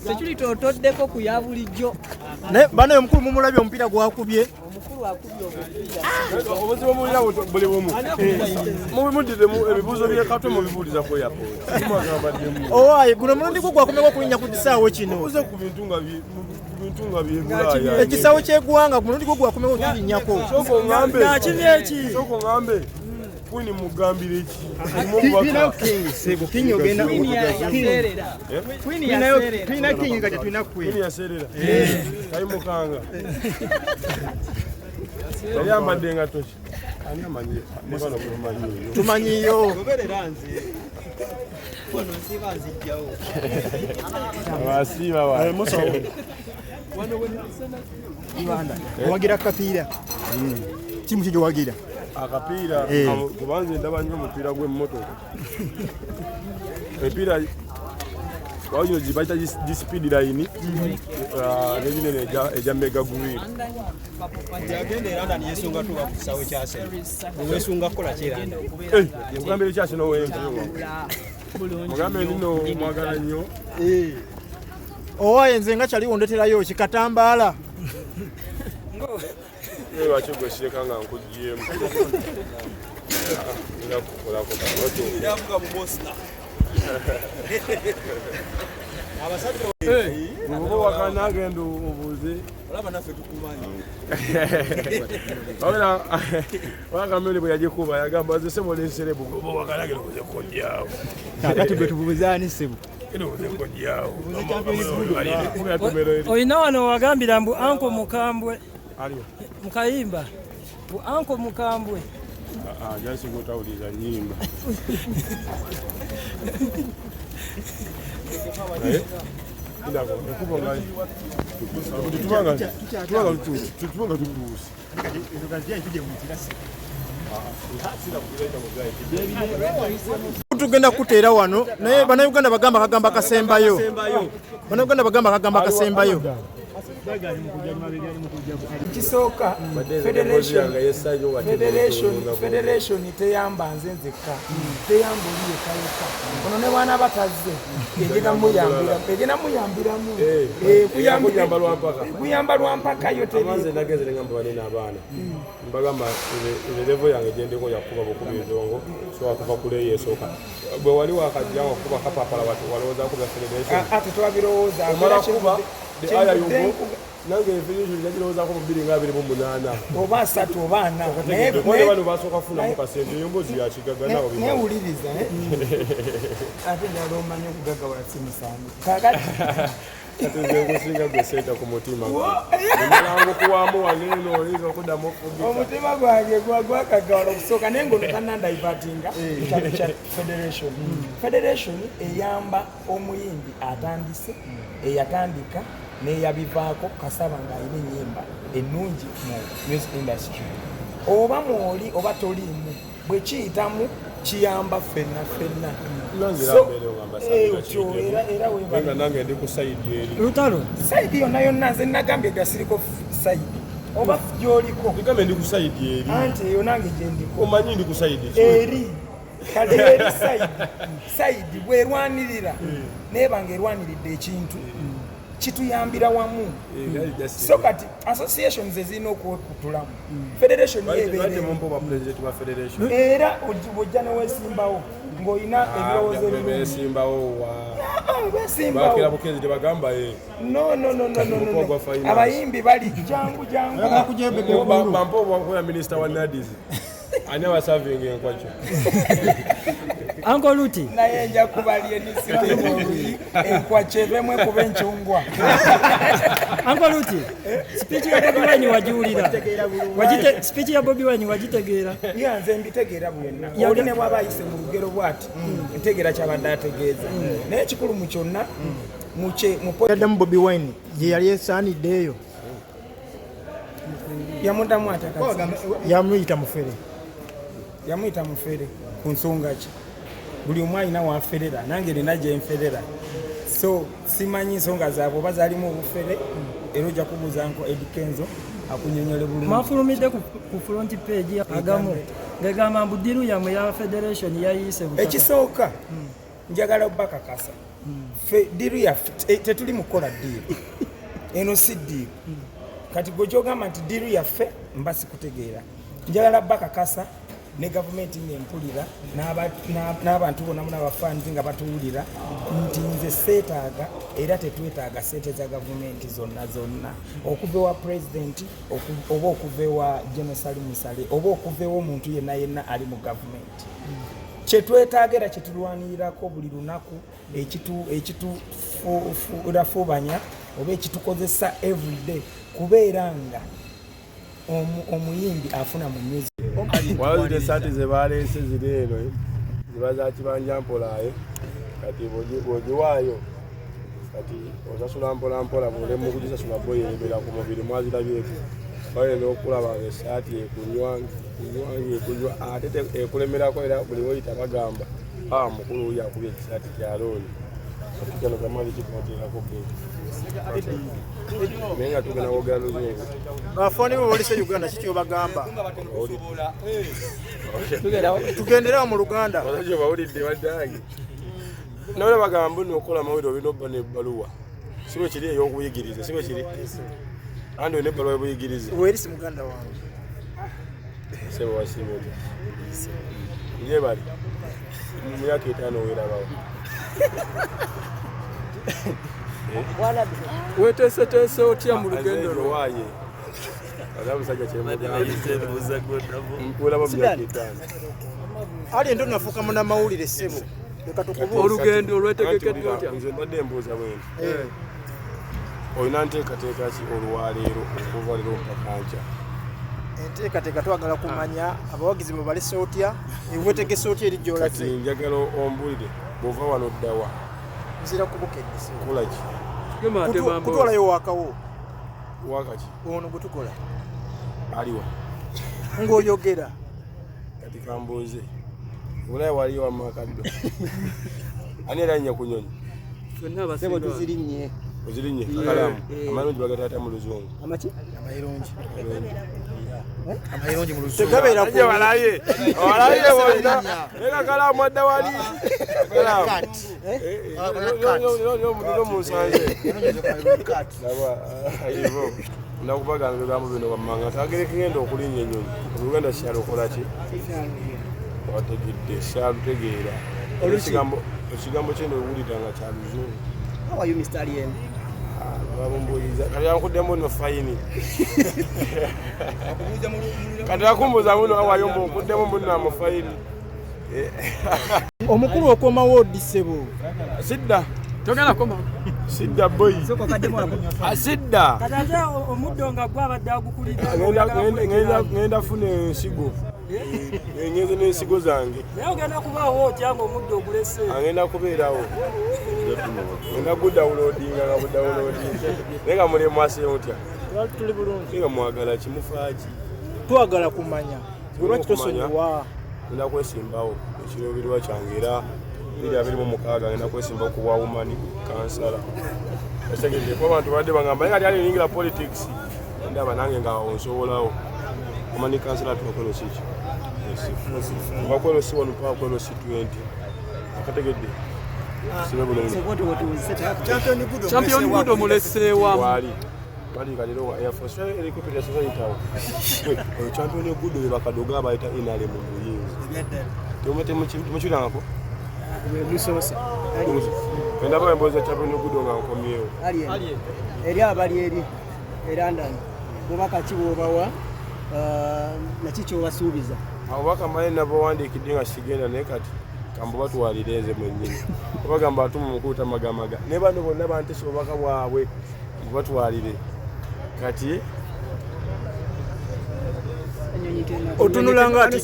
Sekiri totoddeko ku ya bulijjo. Ne bana omukulu mumulabye omupiira gwakubye. Omukulu akubye omupiira. Obuzibu mulira buli bumu. Mubimudde mu ebibuuzo by'ekatwe mubibuuliza ku airport. Owaye guno mulundi gwo gwakomeko kulinya ku kisaawe kino. Uze ku bintu nga byebulaya. Ekisaawe ky'eggwanga mulundi gwo gwakomeko kulinnyako. Soko ngambe. Nakimyeki. Soko ngambe. Kuni mugambire iki? Twina king sebo king ogenda yaserera. Twina king kati twina queen. Kuni yaserera. Kai mukanga. Yambadde nga toshi. Ani amanyi nebano kumanyi. Tumanyiyo. Gobereranze. Kono siba zijjawo. Wasiba wa. Musawo. Ibanda. Wagira kapiira. Timu kije wagira. Akapiira kubanze ndaba nnyo omupiira gw'emmotoka. Epiira wawuyo gibayita gi speed line neginene eja mega green. Yagenda era ndani yesunga tuba ku kisawe kyase. Wesunga kola kiranda. Mugambire kyase no wenzo. Mugambe nino mwagala nnyo. Owaye nze nga kyali wondeterayo kikatambaala. Lwaki gwe sireka nga nkuggyemu. Ndakukolako kamoto. Ndavuga mu Bosna. Oba wakana agenda obuuze. Olaba naffe tukumanyi. Wakamere bwe yagikuba yagamba azese molenserebu oba wakana agenda okuze kujjawo. Kakati gwe tububuzaani sebo. Oyina wano wagambira mbu anko mukambwe. Aliyo. Mukayimba. Bu anko mukambwe. Jasi ngotawuliza nyimba. Ndako kubonga. Tutubanga tutuusi. Tugenda kuteera wano naye bannayuganda bagamba akagamba kasembayo. Bannayuganda bagamba akagamba kasembayo. Kisooka federation teyamba nze nzekka teyamba oliye kayuka ono ne bwana batazze egenda muyambiramu kuyamba lwampaka yo temanze nageze ngamba banene abaana mbagamba level yange gyendeko yakuba bukuba endongo so akuva kule yesoka bwe wali wakajja wakuba kapapala watu walowooza kuba federation ate twabirowooza omala kuba the aya yugo nange federation yagirowooza ko 228 oba 3 oba 4 naye bano basooka funa mu kasente yombozi ya kigaga nawo newuliriza ate nalomanya okugagawala simusange kakati Kusinga guseta ku mutima gwange kuwamu waneno oliza okuddamu okugita omutima gwange gwakagawala okusooka naye ngono kanandaipatinga kya federation eyamba omuyimbi atandise eyatandika neyabivaako kasaba ng'alina ennyimba ennungi mu music industry oba mwoli oba toliimu bwe kiyitamu kiyamba ffenna era nange ndi ku sayidi eri Lutalo sayidi yonna nze nagambye gasiriko sayidi oba gyoliko ndigambe ndi ku sayidi eri anti eyo nange gyendiko omanyi ndi ku sayidi eri kale eri sayidi bwerwanirira nebanga erwaniridde ekintu kituyambira wamu so kati associations ezirina okwekutulamu federation era ojja newesimbawo ng'olina ebirowoozo besimbawo besimbawo bukenzi tebagamba no abayimbi bali jangu bampa obwakola minisita wa nadis ani abasavinga enkwaco Uncle Luti naye nja kubalye enkwaco evemu ekuba enkyungwa Uncle Luti speech ya Bobi Wine wajiwulira speech ya Bobi Wine wagitegeera nze mbitegeera bwenna oli ne bw'aba ayise mu lugero bw'ati ntegeera kyabadde ategeeza naye ekikulu mu kyonna yaddamu Bobi Wine gye yali esaaniddeeyo yamuddamu atakasi yamuyita mufere ku nsonga ki buli omu alina wanferera nange nina gyenferera so simanyi nsonga zaabwe oba zaalimu obufere era ojja kubuuza nko edikenzo akunyonyole bulungi mwafulumidde ku front page agamu ngegamba mbu diru yamwe ya federation yayiise ekisooka njagala obbakakasa diru yaffe tetuli mukola diru eno si diru kati gwe kyogamba nti diru yaffe mba sikutegeera njagala bakakasa ne gavumenti ngempulira n'abantu bonna n'abafaanizi nga batuwulira nti nze seetaaga era tetwetaaga sente za gavumenti zonna okuva ewa pulezidenti oba okuva ewa genosali musale oba okuva ewa omuntu yenna ali mu gavumenti kyetwetaaga era kyetulwanirirako buli lunaku ekitulafuubanya oba ekitukozesa everyday kubeera nga omuyimbi afuna mu music waliwo esaati ze baleese ziri eno ziba za kibanja mpolayo kati bw'ogiwaayo kati osasula mpolampola bw'ole mu kugisasula boyerebera ku mubiri mwazirabyeko bayina okulaba esaati ekunywa ate ekulemerako era buli woyita bagamba mukulu oyo akubye ekisaati kya looni kano kamali kikumateerako keke naye nga tugenda kwogera luzungu afaani bwe balise uganda kikyobagamba tugenderawo mu luganda olakyo bawulidde baddange nawe bagamba nno okukola amawulire olina obba nebbaluwa si bwe kiri ey'okubuyigiriza si bwe kiri andi olina ebbaluwa y'obuyigiriza werisi muganda wange sebo wasimete nje bali mu myaka 5 weerabawo weteeseteese otya mu lugendo lwaye musajja kyemulaba mu myaka 5 ali ento nafuuka munamawulire ssebo olugendo olwetegekeddwa otya nze mbadde embuuza bwendi olina nteekateeka ki olwaleero okuva leero mpaka nkya enteekateeka twagala kumanya abawagizi bwe balese otya ewetegese otya eri gyolase kati njagala ombulire bw'ova wano ddawa nzira kubukedde kolaki kutwalayo wakawo wakaki ono gwe tukola aliwa ng'oyogera kati kambuuze obulayi waliyo wamakaddo ani era nnya ku nyonyi sebo tuzirinnye ozirinnye akalaamu amalungi bagataata mu luzungu amayirungi mu luzungu tegabeera walaye wonna eka kalaamu adda wali kalaamu munsanze nakubagana ebigambo bino wammanga tagere kigenda okulinnya ennyonyi oluganda kyalo okolaki wategedde kyalutegeera ekigambo kyeno owulira nga kya luzungu babumbuliza kati yankuddemu no fayini kati akumbuza muno awayomba onkuddemu muno amufayini omukulu okomawoodi ssebo sidda togenda koma sidda boy sidda kati omuddo nga gwabadde agukulira ngenda funa ensigo ngeze n'ensigo zange naye ogenda kubaawo otya nga omuddo ogulese agenda kubeerawo ngenda gudawulodinga nga budawulodinga naye nga mulemu ase otya tuli bulungi nga mwagala kimufaaki twagala kumanya lwaki tosonyiwa ngenda kwesimbawo ekirobirwa kyange era 2026 ngenda kwesimbawo ku bwawumani kansala ekitegedde kuba abantu badde bagamba naye nga tyali ningira politics ndaba nange nga onsobolawo omani kansala tubakola kiki bakola si wano paka kola si 20 akategedde sibe bulungi champion good omuleseewa wali bali kaliro wa Air Force helicopter society tawo champion good we bakadoga abayita inale mu buyinzi tomete muchirangako musose kenda ba mboza champion good nga nkomyewo ali eri abali eri erandani bobaka kibobawa nakikyo basuubiza abo bakamanye nabo wandikidde nga sigenda naye kati kambo batwalireze mwennyini bagamba atumu mukuta magamaga ne bano bonna bantese obubaka bwabwe batwalire kati otunulanga ati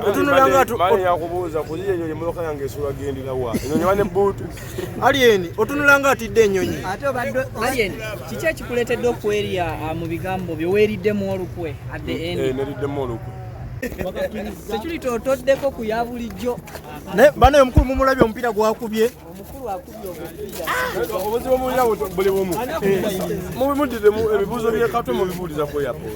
otunulanga atu yakubuuza kuziye enyonyi emotoka yange esula gendera wa enyonyi wane buutu alieni otunulanga atidde enyonyi ate obadde alieni kiki ekikuleetedde okweria mu bigambo byo weeriddemu olukwe at the end neriddemu olukwe Sekiri totoddeko ku ya bulijjo. Ne bano omukulu mumulabye omupiira gwakubye. Omukulu akubye omupiira. Obuzibu mulina buli bumu. Mubimuddidemu ebibuuzo by'ekatwe mubibuuliza ku airport.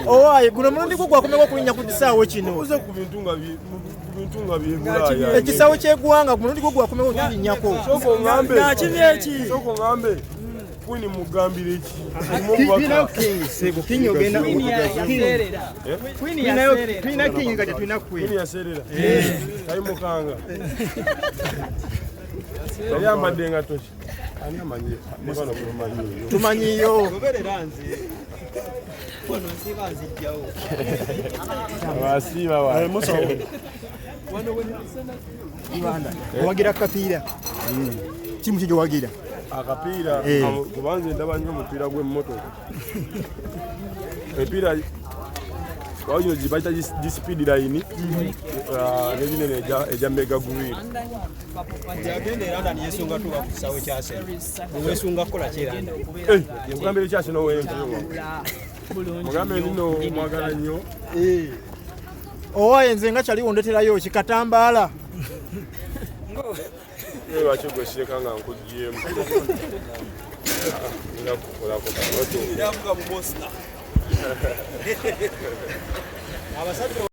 Owaye guno mulundi gwo gwakomeko okulinnya ku kisaawe kino. Uze ku bintu nga byebulaaya. Ekisaawe ky'eggwanga mulundi gwo gwakomeko okulinnyako. Soko ngambe. Nakimye eki. Soko ngambe. Kwini mugambire ki? King ogenda Tulina king kati tulina Kwini queen. yaserera. Kali mukanga. Yali ambadde nga toki. Ani amanyi? Mubano kumanyi. Tumanyiyo. Goberera nze. Wano nsiba nzijjawo. Abasiiba wa. Musawo. Owagira kapiira. Kimu kijjo wagira. Akapiira kubanze ndaba nnyo omupiira gw'emmotoka. Epiira wawuyo zibayita di speed line n'eginene eja mega gwiri. Yagenda e London yesunga tuba ku kisaawe kya Arsenal. Weesunga kukola ki e London? Mugambire ki Arsenal w'enkuba? Mugambe nino mwagala nnyo. Owaye nze nga kyali wondeterayo kikatambaala. Lwaki gwesireka nga nkuggyemu? Yavuga mu Boston. Abasajja